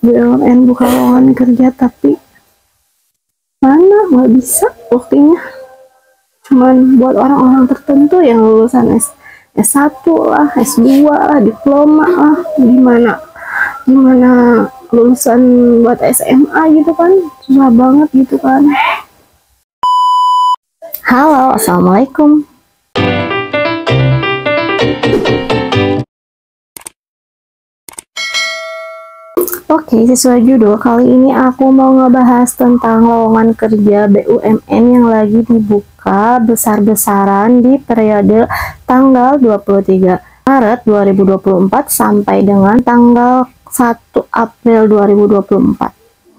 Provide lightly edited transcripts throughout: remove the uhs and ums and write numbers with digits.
BUMN buka lowongan kerja, tapi mana nggak bisa buktinya, cuman buat orang-orang tertentu yang lulusan S1 lah, S2 lah, diploma lah. Gimana lulusan buat SMA gitu kan, susah banget gitu kan. Halo, assalamualaikum. Oke, sesuai judul, kali ini aku mau ngebahas tentang lowongan kerja BUMN yang lagi dibuka besar-besaran di periode tanggal 23 Maret 2024 sampai dengan tanggal 1 April 2024.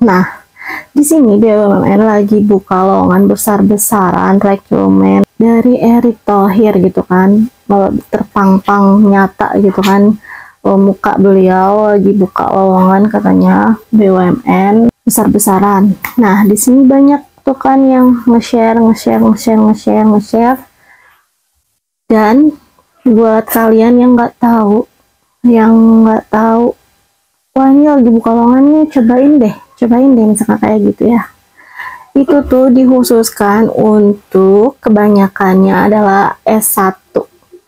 Nah, di sini BUMN lagi buka lowongan besar-besaran rekrutmen dari Erick Thohir gitu kan, terpang-pang nyata gitu kan. Muka beliau lagi buka lowongan katanya BUMN besar-besaran. Nah, di sini banyak tuh kan yang nge-share. Dan buat kalian yang nggak tahu, wah ini lagi buka lowongan nih, cobain deh misalkan kayak gitu ya. Itu tuh dikhususkan untuk kebanyakannya adalah S1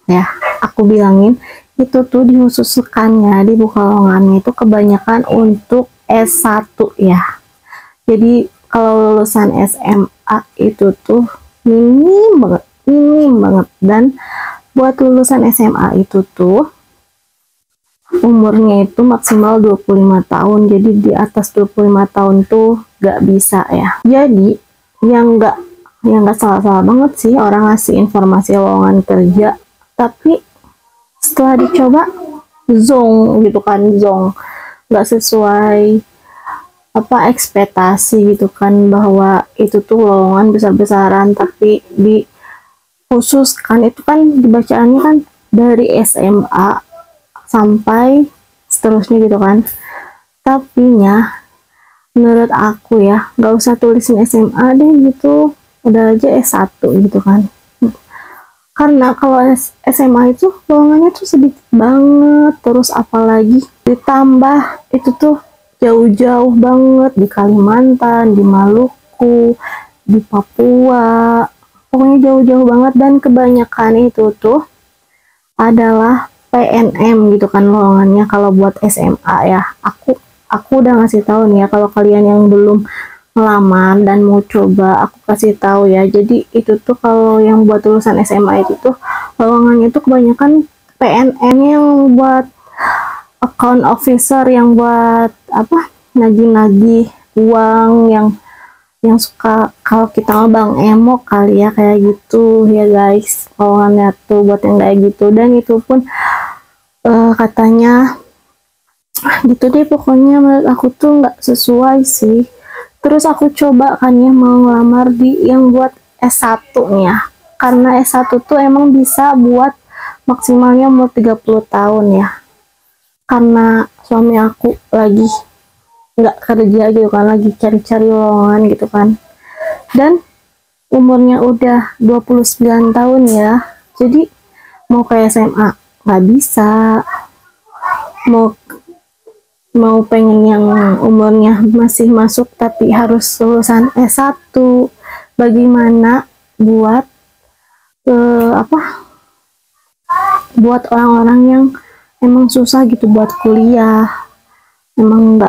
ya. Aku bilangin itu tuh dikhususkannya di buka lowongannya itu kebanyakan untuk S1 ya. Jadi kalau lulusan SMA itu tuh minim banget. Dan buat lulusan SMA itu tuh umurnya itu maksimal 25 tahun. Jadi di atas 25 tahun tuh gak bisa ya. Jadi yang gak salah-salah banget sih orang ngasih informasi lowongan kerja, tapi setelah dicoba zong gitu kan, nggak sesuai apa ekspektasi gitu kan, bahwa itu tuh lowongan besar-besaran tapi dikhususkan itu kan dibacaannya kan dari SMA sampai seterusnya gitu kan. Tapi ya menurut aku ya nggak usah tulisin SMA deh gitu, udah aja S1 gitu kan. Karena kalau SMA itu lowongannya tuh sedikit banget, terus apalagi ditambah itu tuh jauh-jauh banget di Kalimantan, di Maluku, di Papua, pokoknya jauh-jauh banget. Dan kebanyakan itu tuh adalah PNM gitu kan lowongannya kalau buat SMA ya. Aku udah ngasih tahu nih ya, kalau kalian yang belum ngelamar dan mau coba, aku kasih tahu ya. Jadi itu tuh kalau yang buat lulusan SMA itu tuh lowongannya itu kebanyakan PNM yang buat account officer, yang buat apa, nagih-nagih uang, yang suka kalau kita bang emo kali ya, kayak gitu ya guys. Lowongannya tuh buat yang kayak gitu. Dan itu pun katanya gitu deh, pokoknya menurut aku tuh nggak sesuai sih. Terus aku coba kan ya mau ngelamar di yang buat S1 nih ya. Karena S1 tuh emang bisa buat maksimalnya umur 30 tahun ya. Karena suami aku lagi nggak kerja gitu kan, lagi cari-cari lowongan gitu kan. Dan umurnya udah 29 tahun ya. Jadi mau kayak SMA nggak bisa. Mau pengen yang umurnya masih masuk tapi harus lulusan S1, bagaimana buat buat orang-orang yang emang susah gitu buat kuliah, emang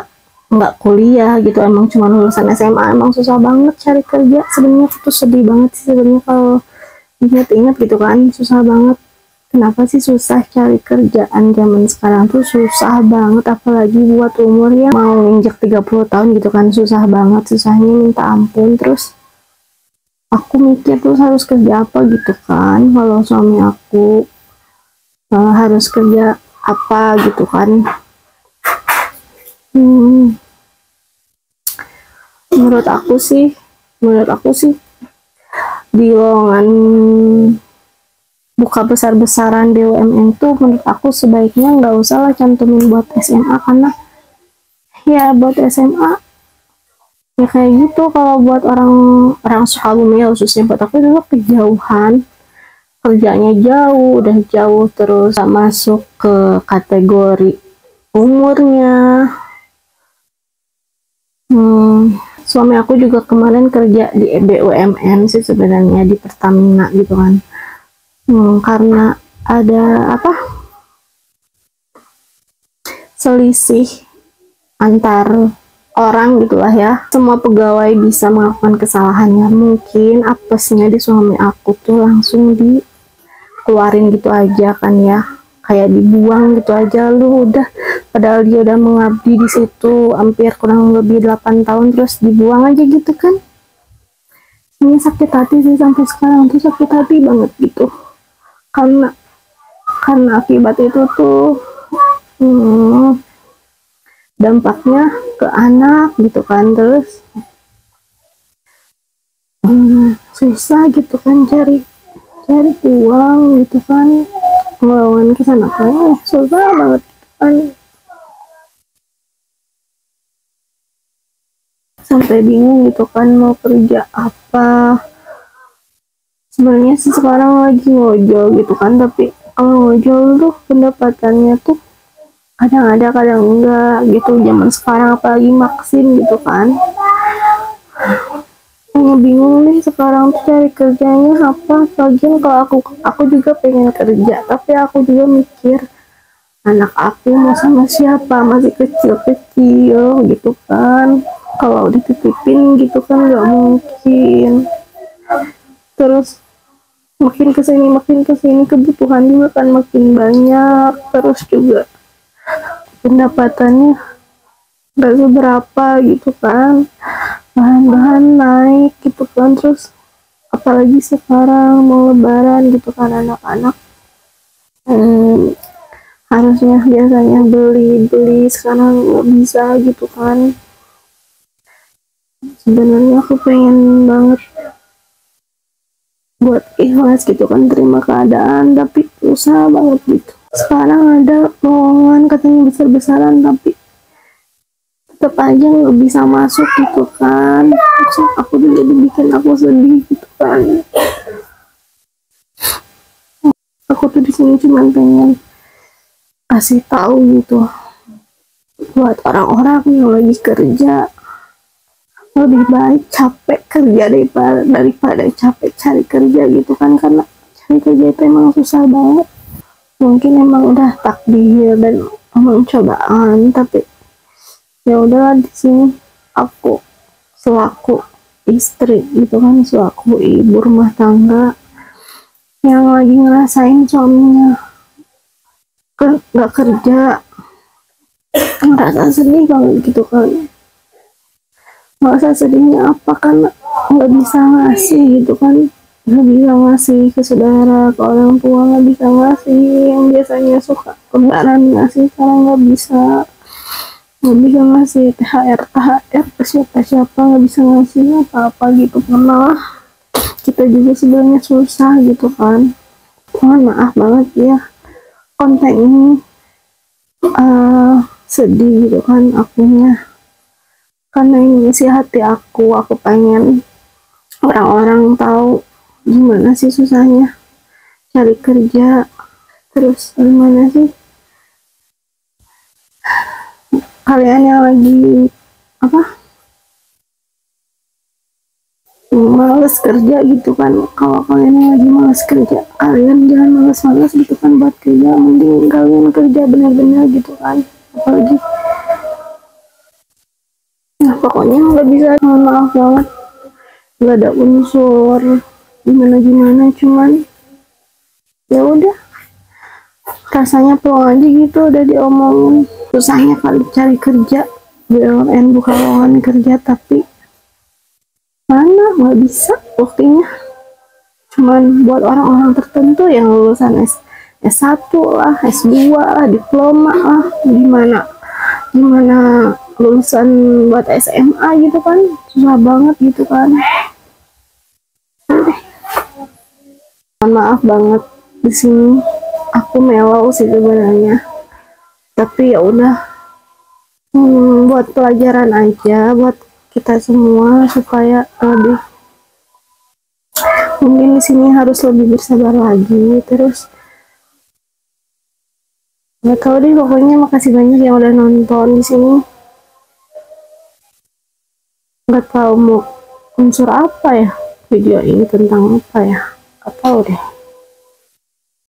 nggak kuliah gitu, emang cuma lulusan SMA, emang susah banget cari kerja. Sebenarnya aku tuh sedih banget sih sebenarnya kalau ingat-ingat gitu kan, susah banget. Kenapa sih susah cari kerjaan zaman sekarang tuh, susah banget, apalagi buat umur yang mau injek 30 tahun gitu kan, susah banget, susahnya minta ampun. Terus aku mikir terus harus kerja apa gitu kan, kalau suami aku harus kerja apa gitu kan. Menurut aku sih di lowongan buka besar-besaran BUMN tuh menurut aku sebaiknya nggak usah lah cantumin buat SMA, karena ya buat SMA ya kayak gitu. Kalau buat orang Sukabumi ya khususnya, buat aku itu kejauhan, kerjanya jauh, udah jauh, terus masuk ke kategori umurnya Suami aku juga kemarin kerja di BUMN sih sebenarnya, di Pertamina gitu kan. Karena ada apa, selisih antar orang gitulah ya. Semua pegawai bisa melakukan kesalahannya. Mungkin apesnya di suami aku tuh langsung dikeluarin gitu aja kan ya. Kayak dibuang gitu aja, lu udah, padahal dia udah mengabdi di situ hampir kurang lebih 8 tahun terus dibuang aja gitu kan. Ini sakit hati sih, sampai sekarang tuh sakit hati banget gitu. Karena akibat itu tuh dampaknya ke anak gitu kan. Terus susah gitu kan cari uang gitu kan, melawan kesana kan susah banget kan. Sampai bingung gitu kan mau kerja apa. Sebenarnya sih sekarang lagi ngojol gitu kan, tapi kalau ngojol tuh pendapatannya tuh kadang ada kadang enggak gitu. Zaman sekarang apalagi maksim gitu kan, bingung nih sekarang tuh cari kerjanya apa. Lagian kalau aku juga pengen kerja, tapi aku juga mikir anak aku mau sama siapa, masih kecil-kecil gitu kan. Kalau dititipin gitu kan nggak mungkin. Terus makin kesini kebutuhan juga kan makin banyak. Terus juga pendapatannya nggak seberapa gitu kan, bahan-bahan naik gitu kan. Terus apalagi sekarang mau lebaran gitu kan, anak-anak harusnya biasanya beli sekarang nggak bisa gitu kan. Sebenarnya aku pengen banget buat ikhlas gitu kan, terima keadaan, tapi susah banget gitu. Sekarang ada lowongan katanya besar-besaran, tapi tetap aja nggak bisa masuk gitu kan. Maksud aku juga bikin aku sedih gitu kan. Aku tuh di sini cuma pengen kasih tahu gitu buat orang-orang yang lagi kerja, lebih baik capek kerja daripada capek cari kerja gitu kan. Karena cari kerja itu emang susah banget. Mungkin emang udah takdir dan emang cobaan, tapi ya udahlah. Di sini aku selaku istri gitu kan, selaku ibu rumah tangga yang lagi ngerasain suaminya nggak kerja, ngerasa sedih banget gitu kan. Ngerasa sedihnya apa, karena nggak bisa ngasih gitu kan, nggak bisa ngasih ke saudara, ke orang tua, nggak bisa ngasih yang biasanya suka lebaran ngasih, sekarang nggak bisa ngasih THR ke siapa nggak bisa ngasih apa-apa gitu. Malah kita juga sebenarnya susah gitu kan. Mohon maaf banget ya, konten ini sedih gitu kan akunya, karena ini isi hati aku pengen orang-orang tahu gimana sih susahnya cari kerja. Terus gimana sih kalian yang lagi apa, males kerja gitu kan. Kalau kalian yang lagi males kerja, kalian jangan males-males gitu kan buat kerja. Mending kalian kerja benar-benar gitu kan. Apalagi pokoknya nggak bisa, mohon maaf banget, nggak ada unsur gimana, cuman ya udah, rasanya peluang aja gitu udah diomongin. Susahnya kali cari kerja, BUMN buka lowongan kerja, tapi mana nggak bisa waktunya. Cuman buat orang-orang tertentu yang lulusan S1 lah, S2 lah, diploma lah, gimana lulusan buat SMA gitu kan, susah banget gitu kan. Mohon maaf banget, di sini aku mellow sih sebenarnya, tapi ya udah, buat pelajaran aja buat kita semua supaya lebih, mungkin di sini harus lebih bersabar lagi. Terus nggak tahu deh, pokoknya makasih banyak yang udah nonton di sini. nggak tahu mau unsur apa ya video ini, tentang apa ya, nggak tahu deh.